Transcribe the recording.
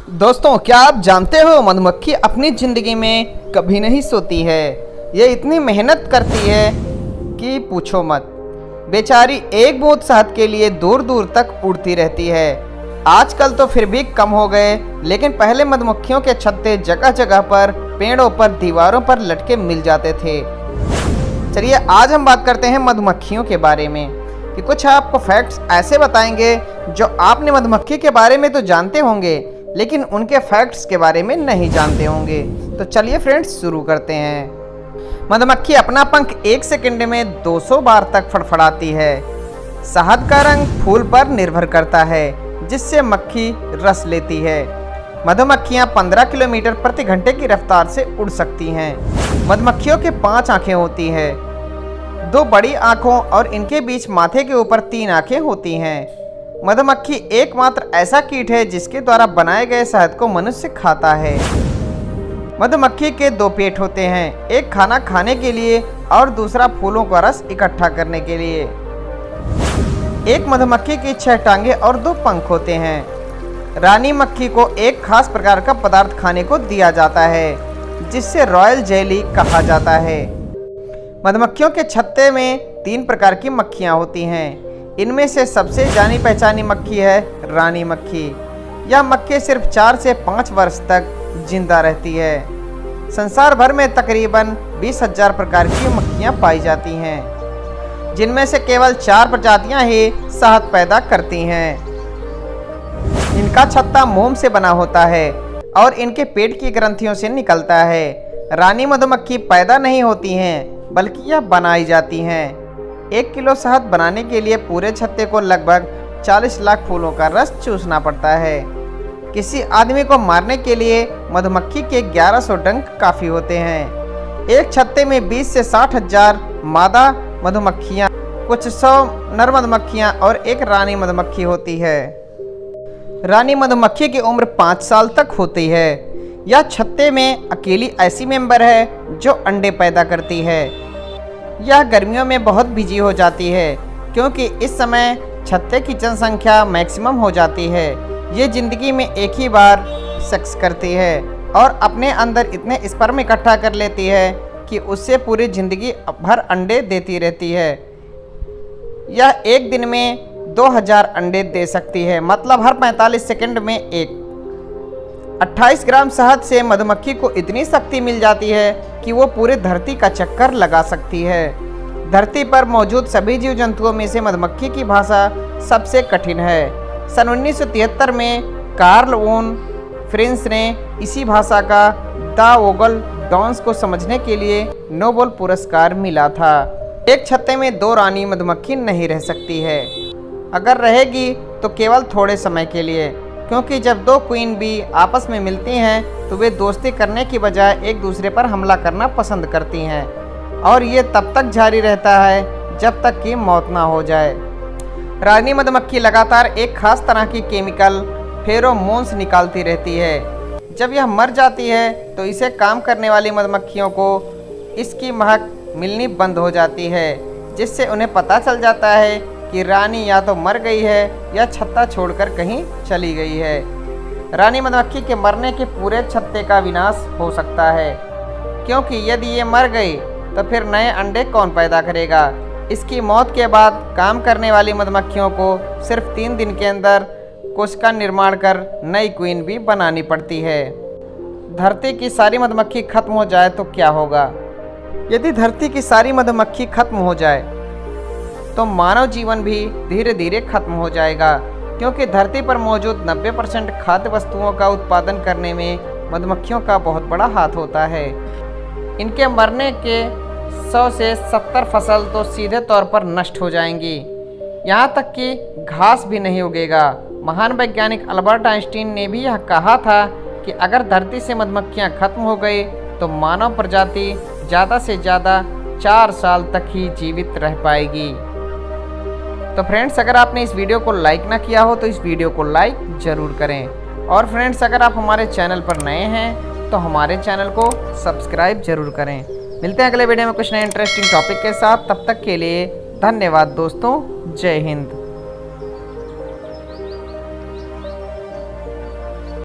दोस्तों, क्या आप जानते हो मधुमक्खी अपनी ज़िंदगी में कभी नहीं सोती है। ये इतनी मेहनत करती है कि पूछो मत। बेचारी एक बूंद शहद के लिए दूर दूर तक उड़ती रहती है। आजकल तो फिर भी कम हो गए, लेकिन पहले मधुमक्खियों के छत्ते जगह जगह पर, पेड़ों पर, दीवारों पर लटके मिल जाते थे। चलिए आज हम बात करते हैं मधुमक्खियों के बारे में कि कुछ आपको फैक्ट्स ऐसे बताएंगे जो आपने मधुमक्खी के बारे में तो जानते होंगे, लेकिन उनके फैक्ट्स के बारे में नहीं जानते होंगे। तो चलिए फ्रेंड्स शुरू करते हैं। मधुमक्खी अपना पंख 1 सेकंड में 200 बार तक फड़फड़ाती है। शहद का रंग फूल पर निर्भर करता है, जिससे मक्खी रस लेती है। मधुमक्खियां 15 किलोमीटर प्रति घंटे की रफ्तार से उड़ सकती हैं। मधुमक्खियों के 5 आंखें होती हैं, 2 बड़ी आंखों और इनके बीच माथे के ऊपर 3 आंखें होती हैं। मधुमक्खी एकमात्र ऐसा कीट है जिसके द्वारा बनाए गए शहद को मनुष्य खाता है। मधुमक्खी के 2 पेट होते हैं, एक खाना खाने के लिए और दूसरा फूलों का रस इकट्ठा करने के लिए। एक मधुमक्खी की 6 टांगे और 2 पंख होते हैं। रानी मक्खी को एक खास प्रकार का पदार्थ खाने को दिया जाता है, जिससे रॉयल जेली कहा जाता है। मधुमक्खियों के छत्ते में 3 प्रकार की मक्खियाँ होती हैं। इनमें से सबसे जानी पहचानी मक्खी है रानी मक्खी। यह मक्खी सिर्फ 4 से 5 वर्ष तक जिंदा रहती है। संसार भर में तकरीबन 20,000 प्रकार की मक्खियाँ पाई जाती हैं, जिनमें से केवल 4 प्रजातियाँ ही शहद पैदा करती हैं। इनका छत्ता मोम से बना होता है और इनके पेट की ग्रंथियों से निकलता है। रानी मधुमक्खी पैदा नहीं होती हैं, बल्कि यह बनाई जाती हैं। 1 किलो शहद बनाने के लिए पूरे छत्ते को लगभग 40 लाख फूलों का रस चूसना पड़ता है। किसी आदमी को मारने के लिए मधुमक्खी के 1100 डंक काफ़ी होते हैं। एक छत्ते में 20 से 60 हजार मादा मधुमक्खियाँ, कुछ 100 नर मधुमक्खियाँ और एक रानी मधुमक्खी होती है। रानी मधुमक्खी की उम्र 5 साल तक होती है। यह छत्ते में अकेली ऐसी मेंबर है जो अंडे पैदा करती है। यह गर्मियों में बहुत बिजी हो जाती है, क्योंकि इस समय छत्ते की जनसंख्या मैक्सिमम हो जाती है। ये ज़िंदगी में एक ही बार सेक्स करती है और अपने अंदर इतने स्पर्म इकट्ठा कर लेती है कि उससे पूरी ज़िंदगी भर अंडे देती रहती है। यह एक दिन में 2000 अंडे दे सकती है, मतलब हर 45 सेकंड में एक। 28 ग्राम शहद से मधुमक्खी को इतनी शक्ति मिल जाती है कि वो पूरे धरती का चक्कर लगा सकती है। धरती पर मौजूद सभी जीव जंतुओं में से मधुमक्खी की भाषा सबसे कठिन है। सन 1973 में कार्ल वोन फ्रेंच ने इसी भाषा का द वोगल डांस को समझने के लिए नोबेल पुरस्कार मिला था। एक छत्ते में 2 रानी मधुमक्खी नहीं रह सकती है। अगर रहेगी तो केवल थोड़े समय के लिए, क्योंकि जब 2 क्वीन बी आपस में मिलती हैं तो वे दोस्ती करने की बजाय एक दूसरे पर हमला करना पसंद करती हैं, और ये तब तक जारी रहता है जब तक कि मौत ना हो जाए। रानी मधुमक्खी लगातार एक खास तरह की केमिकल फेरोमोन्स निकालती रहती है। जब यह मर जाती है तो इसे काम करने वाली मधुमक्खियों को इसकी महक मिलनी बंद हो जाती है, जिससे उन्हें पता चल जाता है कि रानी या तो मर गई है या छत्ता छोड़कर कहीं चली गई है। रानी मधुमक्खी के मरने के पूरे छत्ते का विनाश हो सकता है, क्योंकि यदि ये मर गई तो फिर नए अंडे कौन पैदा करेगा। इसकी मौत के बाद काम करने वाली मधुमक्खियों को सिर्फ 3 दिन के अंदर कोशिका निर्माण कर नई क्वीन भी बनानी पड़ती है। धरती की सारी मधुमक्खी खत्म हो जाए तो क्या होगा? यदि धरती की सारी मधुमक्खी खत्म हो जाए तो मानव जीवन भी धीरे धीरे खत्म हो जाएगा, क्योंकि धरती पर मौजूद 90% खाद्य वस्तुओं का उत्पादन करने में मधुमक्खियों का बहुत बड़ा हाथ होता है। इनके मरने के 100 से 70 फसल तो सीधे तौर पर नष्ट हो जाएंगी, यहाँ तक कि घास भी नहीं उगेगा। महान वैज्ञानिक अल्बर्ट आइंस्टीन ने भी यह कहा था कि अगर धरती से मधुमक्खियाँ खत्म हो गई तो मानव प्रजाति ज़्यादा से ज़्यादा 4 साल तक ही जीवित रह पाएगी। तो फ्रेंड्स, अगर आपने इस वीडियो को लाइक ना किया हो तो इस वीडियो को लाइक ज़रूर करें। और फ्रेंड्स, अगर आप हमारे चैनल पर नए हैं तो हमारे चैनल को सब्सक्राइब ज़रूर करें। मिलते हैं अगले वीडियो में कुछ नए इंटरेस्टिंग टॉपिक के साथ। तब तक के लिए धन्यवाद दोस्तों। जय हिंद।